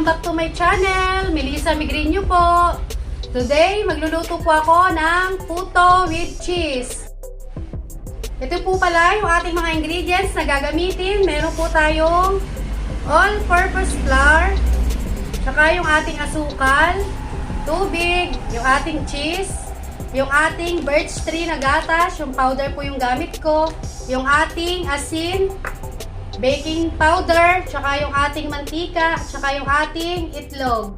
Welcome back to my channel, Migriño po. Today, magluluto po ako ng puto with cheese. Ito po pala yung ating mga ingredients na gagamitin. Meron po tayong all-purpose flour, saka yung ating asukal, tubig, yung ating cheese, yung ating birch tree na gatas, yung powder po yung gamit ko, yung ating asin, baking powder, tsaka yung ating mantika, tsaka yung ating itlog.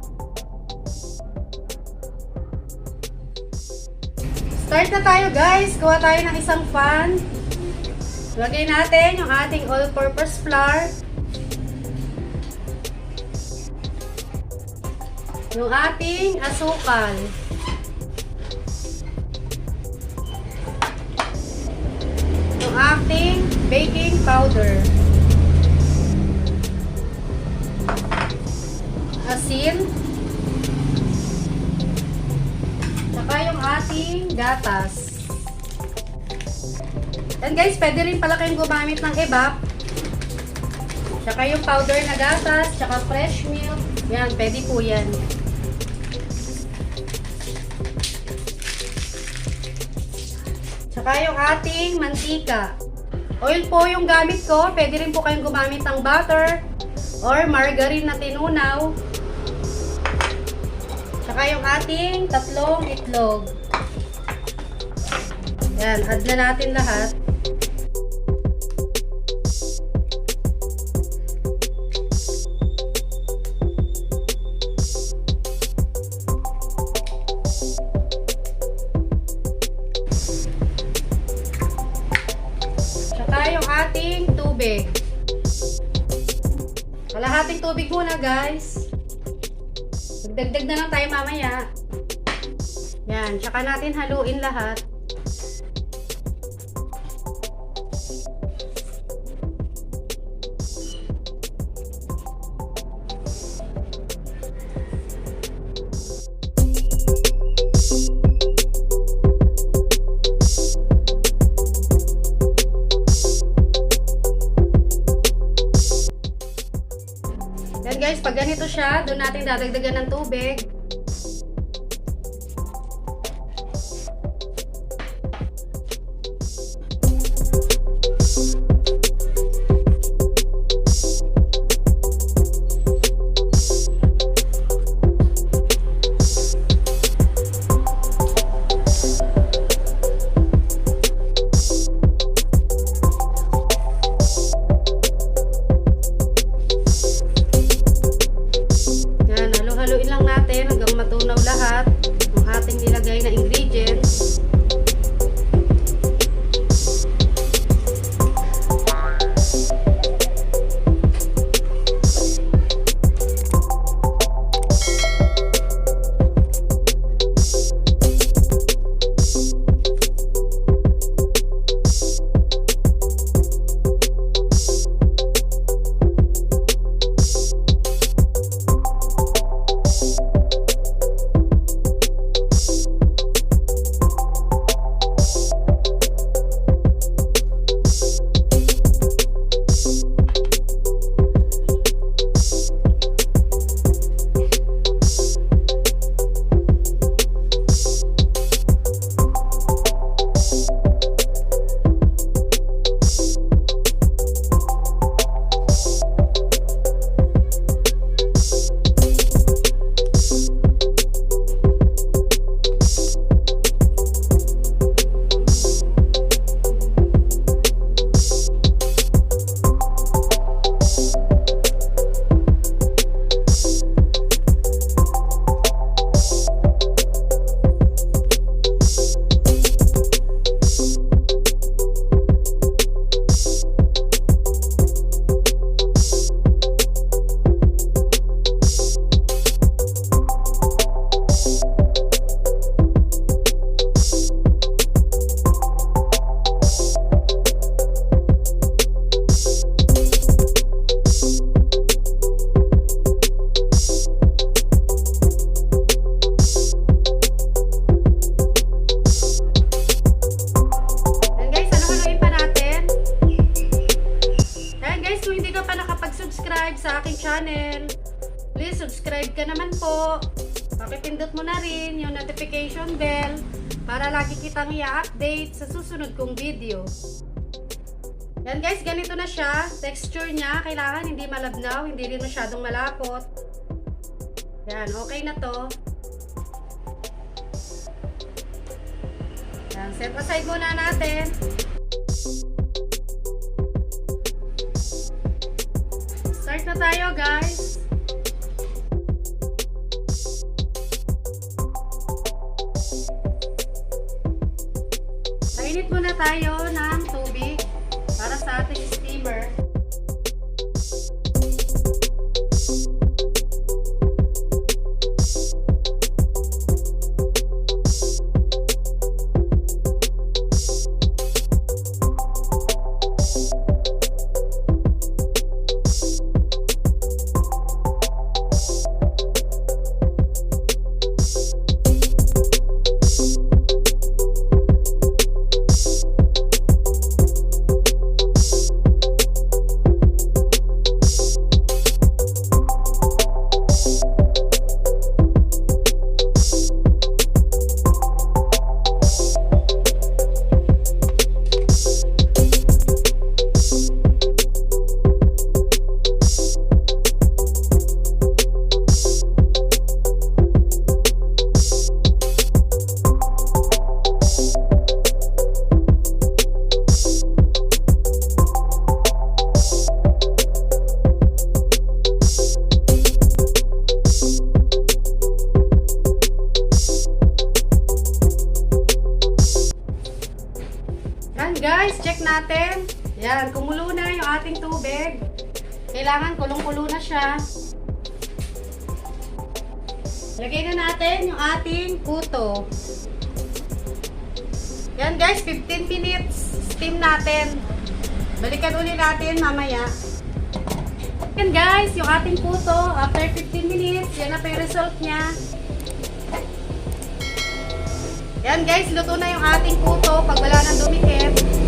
Start na tayo guys. Kuha tayo ng isang pan. Lagay natin yung ating all-purpose flour, yung ating asukal, yung ating baking powder, asin, saka yung ating gatas. And guys, pwede rin pala kayong gumamit ng evap, saka yung powder na gatas, saka fresh milk. Yan, pwede po yan. Saka yung ating mantika. Oil po yung gamit ko. Pwede rin po kayong gumamit ng butter or margarine na tinunaw. Saka yung ating tatlong itlog. Yan, add na natin lahat. Saka yung ating tubig. Kalahating tubig muna guys. Magdagdag na lang tayo mamaya. Yan, tsaka natin haluin lahat. Yan guys, pag ganito siya, doon natin dadagdagan ng tubig. Haluin lang natin hanggang matunaw lahat ng ating nilagay na ingredients. po. Pakipindot mo na rin yung notification bell para lagi kitang i-update sa susunod kong video. Yan guys, ganito na siya. Texture niya, kailangan hindi malabnaw, hindi rin masyadong malapot. Yan, okay na to. Yan, set aside muna natin. Start na tayo guys. Painit muna tayo ng tubig para sa ating steamer. Guys, check natin. Yan, kumulo na yung ating tubig. Kailangan kulong-kulo na siya. Lagay na natin yung ating puto. Yan guys, 15 minutes steam natin. Balikan ulit natin mamaya. Yan guys, yung ating puto after 15 minutes, yan na pa yung result niya. Yan guys, luto na yung ating puto pag wala nang dumikit.